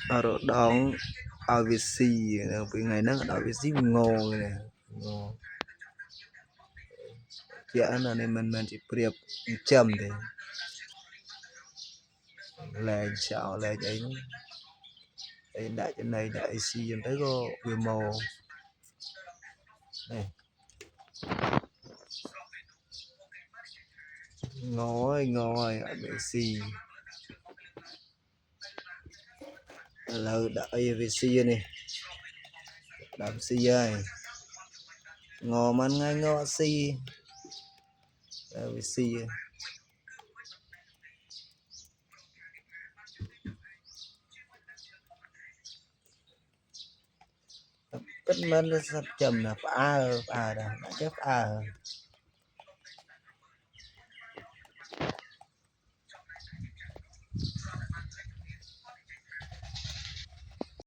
ở đó đón ở Việt Xì vì ngày nó ở Việt Xì ngô này ngô dạ là nên mình chỉ priệp chầm thì là chảo là vậy đây đại trên này đại xì tới có quy mô này ngô ơi ở Việt Xì là đại Việt Xì này đạp xì ơi ngô man ngay ngô xì ở Việt Xì cách mình rất chậm là phá đó chắc phá